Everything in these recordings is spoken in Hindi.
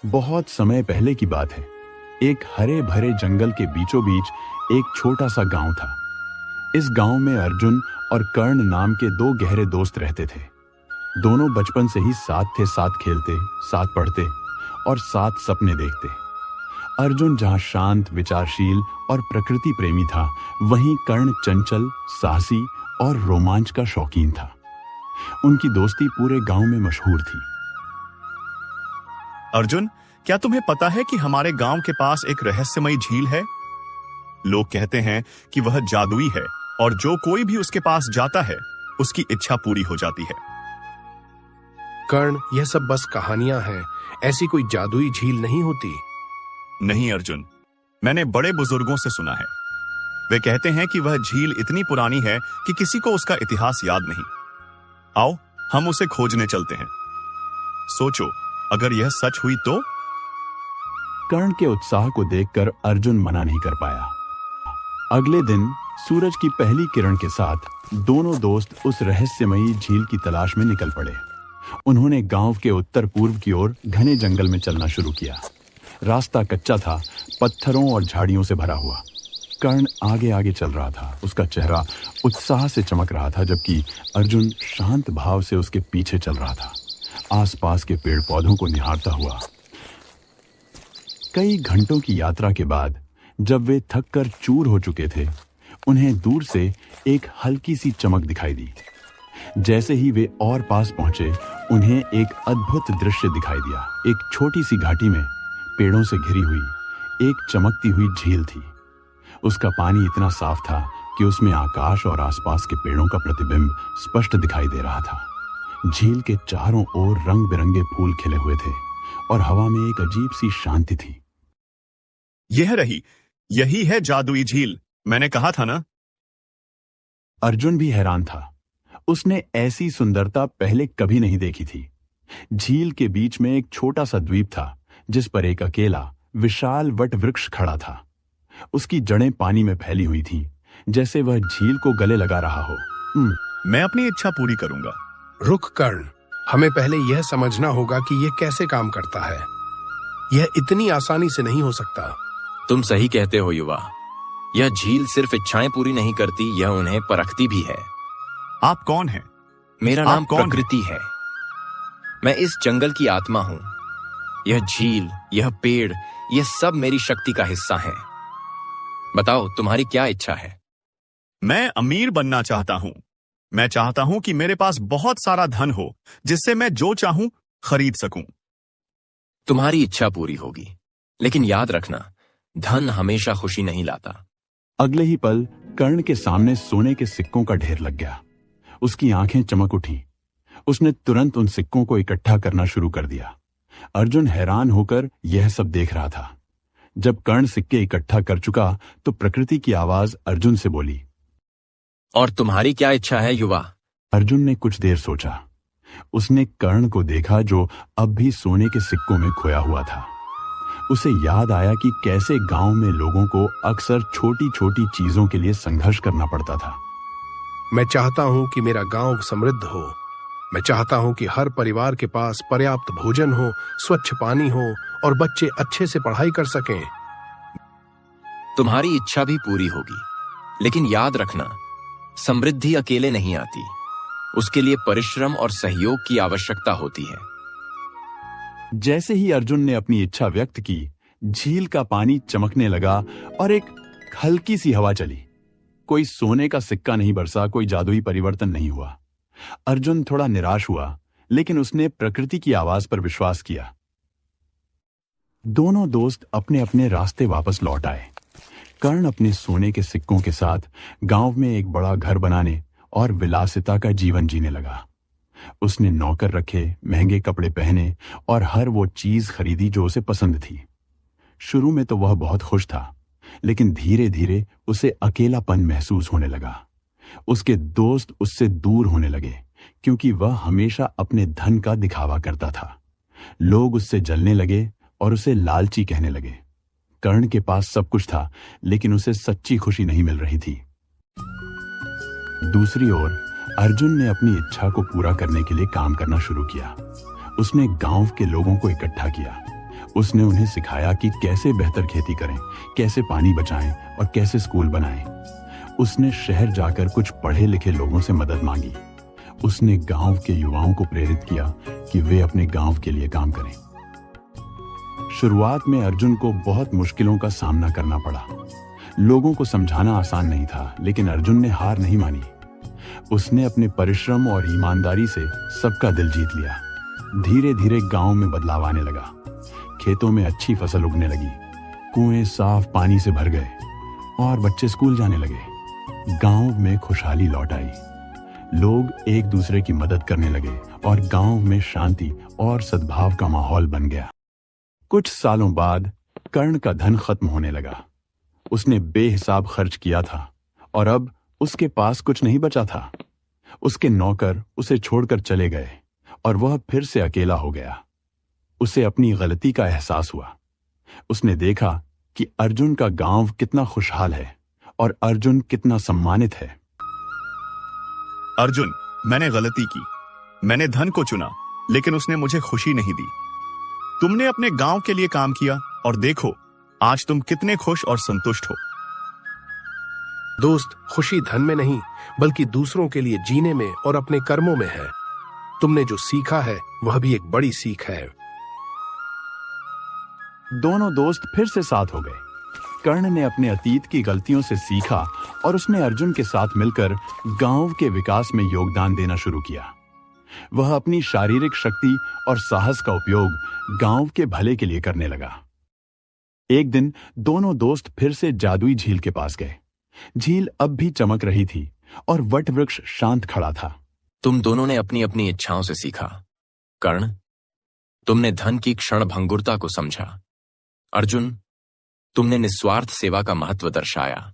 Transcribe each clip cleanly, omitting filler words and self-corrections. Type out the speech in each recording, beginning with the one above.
बहुत समय पहले की बात है। एक हरे भरे जंगल के बीचों बीच एक छोटा सा गांव था। इस गांव में अर्जुन और कर्ण नाम के दो गहरे दोस्त रहते थे। दोनों बचपन से ही साथ थे, साथ खेलते, साथ पढ़ते और साथ सपने देखते। अर्जुन जहां शांत, विचारशील और प्रकृति प्रेमी था, वहीं कर्ण चंचल, साहसी और रोमांच का शौकीन था। उनकी दोस्ती पूरे गांव में मशहूर थी। अर्जुन, क्या तुम्हें पता है कि हमारे गांव के पास एक रहस्यमयी झील है? लोग कहते हैं कि वह जादुई है और जो कोई भी उसके पास जाता है उसकी इच्छा पूरी हो जाती है। कर्ण, यह सब बस कहानियां हैं। ऐसी कोई जादुई झील नहीं होती। नहीं अर्जुन, मैंने बड़े बुजुर्गों से सुना है। वे कहते हैं कि वह झील इतनी पुरानी है कि किसी को उसका इतिहास याद नहीं। आओ, हम उसे खोजने चलते हैं। सोचो, अगर यह सच हुई तो? कर्ण के उत्साह को देखकर अर्जुन मना नहीं कर पाया। अगले दिन सूरज की पहली किरण के साथ दोनों दोस्त उस रहस्यमयी झील की तलाश में निकल पड़े। उन्होंने गांव के उत्तर पूर्व की ओर घने जंगल में चलना शुरू किया। रास्ता कच्चा था, पत्थरों और झाड़ियों से भरा हुआ। कर्ण आगे आगे चल रहा था। उसका चेहरा उत्साह से चमक रहा था, जबकि अर्जुन शांत भाव से उसके पीछे चल रहा था, आसपास के पेड़ पौधों को निहारता हुआ। कई घंटों की यात्रा के बाद जब वे थक कर चूर हो चुके थे, उन्हें दूर से एक हल्की सी चमक दिखाई दी। जैसे ही वे और पास पहुंचे, उन्हें एक अद्भुत दृश्य दिखाई दिया। एक छोटी सी घाटी में पेड़ों से घिरी हुई एक चमकती हुई झील थी। उसका पानी इतना साफ था कि उसमें आकाश और आसपास के पेड़ों का प्रतिबिंब स्पष्ट दिखाई दे रहा था। झील के चारों ओर रंग बिरंगे फूल खिले हुए थे और हवा में एक अजीब सी शांति थी। यही है जादुई झील, मैंने कहा था ना। अर्जुन भी हैरान था। उसने ऐसी सुंदरता पहले कभी नहीं देखी थी। झील के बीच में एक छोटा सा द्वीप था, जिस पर एक अकेला विशाल वट वृक्ष खड़ा था। उसकी जड़ें पानी में फैली हुई थीं, जैसे वह झील को गले लगा रहा हो। मैं अपनी इच्छा पूरी करूंगा। रुक कर्ण, हमें पहले यह समझना होगा कि यह कैसे काम करता है। यह इतनी आसानी से नहीं हो सकता। तुम सही कहते हो युवा। यह झील सिर्फ इच्छाएं पूरी नहीं करती, यह उन्हें परखती भी है। आप कौन हैं? मेरा नाम प्रकृति है। मैं इस जंगल की आत्मा हूं। यह झील, यह पेड़, यह सब मेरी शक्ति का हिस्सा है। बताओ, तुम्हारी क्या इच्छा है? मैं अमीर बनना चाहता हूं। मैं चाहता हूं कि मेरे पास बहुत सारा धन हो, जिससे मैं जो चाहूं खरीद सकूं। तुम्हारी इच्छा पूरी होगी, लेकिन याद रखना, धन हमेशा खुशी नहीं लाता। अगले ही पल कर्ण के सामने सोने के सिक्कों का ढेर लग गया। उसकी आंखें चमक उठी। उसने तुरंत उन सिक्कों को इकट्ठा करना शुरू कर दिया। अर्जुन हैरान होकर यह सब देख रहा था। जब कर्ण सिक्के इकट्ठा कर चुका, तो प्रकृति की आवाज अर्जुन से बोली, और तुम्हारी क्या इच्छा है युवा? अर्जुन ने कुछ देर सोचा। उसने कर्ण को देखा, जो अब भी सोने के सिक्कों में खोया हुआ था। उसे याद आया कि कैसे गांव में लोगों को अक्सर छोटी छोटी चीजों के लिए संघर्ष करना पड़ता था। मैं चाहता हूं कि मेरा गांव समृद्ध हो। मैं चाहता हूं कि हर परिवार के पास पर्याप्त भोजन हो, स्वच्छ पानी हो और बच्चे अच्छे से पढ़ाई कर सकें। तुम्हारी इच्छा भी पूरी होगी, लेकिन याद रखना, समृद्धि अकेले नहीं आती। उसके लिए परिश्रम और सहयोग की आवश्यकता होती है। जैसे ही अर्जुन ने अपनी इच्छा व्यक्त की, झील का पानी चमकने लगा और एक हल्की सी हवा चली। कोई सोने का सिक्का नहीं बरसा, कोई जादुई परिवर्तन नहीं हुआ। अर्जुन थोड़ा निराश हुआ, लेकिन उसने प्रकृति की आवाज पर विश्वास किया। दोनों दोस्त अपने अपने रास्ते वापस लौट आए। कर्ण अपने सोने के सिक्कों के साथ गांव में एक बड़ा घर बनाने और विलासिता का जीवन जीने लगा। उसने नौकर रखे, महंगे कपड़े पहने और हर वो चीज खरीदी जो उसे पसंद थी। शुरू में तो वह बहुत खुश था, लेकिन धीरे धीरे उसे अकेलापन महसूस होने लगा। उसके दोस्त उससे दूर होने लगे, क्योंकि वह हमेशा अपने धन का दिखावा करता था। लोग उससे जलने लगे और उसे लालची कहने लगे। कर्ण के पास सब कुछ था, लेकिन उसे सच्ची खुशी नहीं मिल रही थी। दूसरी ओर अर्जुन ने अपनी इच्छा को पूरा करने के लिए काम करना शुरू किया। उसने गांव के लोगों को इकट्ठा किया। उसने उन्हें सिखाया कि कैसे बेहतर खेती करें, कैसे पानी बचाएं और कैसे स्कूल बनाएं। उसने शहर जाकर कुछ पढ़े लिखे लोगों से मदद मांगी। उसने गांव के युवाओं को प्रेरित किया कि वे अपने गांव के लिए काम करें। शुरुआत में अर्जुन को बहुत मुश्किलों का सामना करना पड़ा। लोगों को समझाना आसान नहीं था, लेकिन अर्जुन ने हार नहीं मानी। उसने अपने परिश्रम और ईमानदारी से सबका दिल जीत लिया। धीरे धीरे गांव में बदलाव आने लगा। खेतों में अच्छी फसल उगने लगी, कुएं साफ पानी से भर गए और बच्चे स्कूल जाने लगे। गांव में खुशहाली लौट आई। लोग एक दूसरे की मदद करने लगे और गांव में शांति और सद्भाव का माहौल बन गया। कुछ सालों बाद कर्ण का धन खत्म होने लगा। उसने बेहिसाब खर्च किया था और अब उसके पास कुछ नहीं बचा था। उसके नौकर उसे छोड़कर चले गए और वह फिर से अकेला हो गया। उसे अपनी गलती का एहसास हुआ। उसने देखा कि अर्जुन का गांव कितना खुशहाल है और अर्जुन कितना सम्मानित है। अर्जुन, मैंने गलती की। मैंने धन को चुना, लेकिन उसने मुझे खुशी नहीं दी। तुमने अपने गांव के लिए काम किया और देखो, आज तुम कितने खुश और संतुष्ट हो। दोस्त, खुशी धन में नहीं बल्कि दूसरों के लिए जीने में और अपने कर्मों में है। तुमने जो सीखा है वह भी एक बड़ी सीख है। दोनों दोस्त फिर से साथ हो गए। कर्ण ने अपने अतीत की गलतियों से सीखा और उसने अर्जुन के साथ मिलकर गांव के विकास में योगदान देना शुरू किया। वह अपनी शारीरिक शक्ति और साहस का उपयोग गांव के भले के लिए करने लगा। एक दिन दोनों दोस्त फिर से जादुई झील के पास गए। झील अब भी चमक रही थी और वट वृक्ष शांत खड़ा था। तुम दोनों ने अपनी अपनी इच्छाओं से सीखा। कर्ण, तुमने धन की क्षण भंगुरता को समझा। अर्जुन, तुमने निस्वार्थ सेवा का महत्व दर्शाया।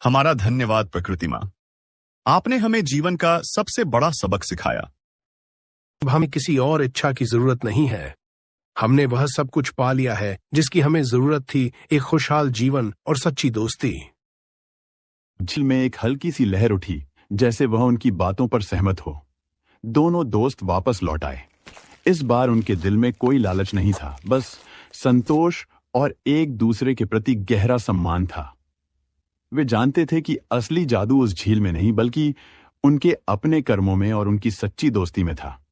हमारा धन्यवाद प्रकृति मां। आपने हमें जीवन का सबसे बड़ा सबक सिखाया। अब हमें किसी और इच्छा की जरूरत नहीं है। हमने वह सब कुछ पा लिया है जिसकी हमें जरूरत थी, एक खुशहाल जीवन और सच्ची दोस्ती। झील में एक हल्की सी लहर उठी, जैसे वह उनकी बातों पर सहमत हो। दोनों दोस्त वापस लौट आए। इस बार उनके दिल में कोई लालच नहीं था, बस संतोष और एक दूसरे के प्रति गहरा सम्मान था। वे जानते थे कि असली जादू उस झील में नहीं बल्कि उनके अपने कर्मों में और उनकी सच्ची दोस्ती में था।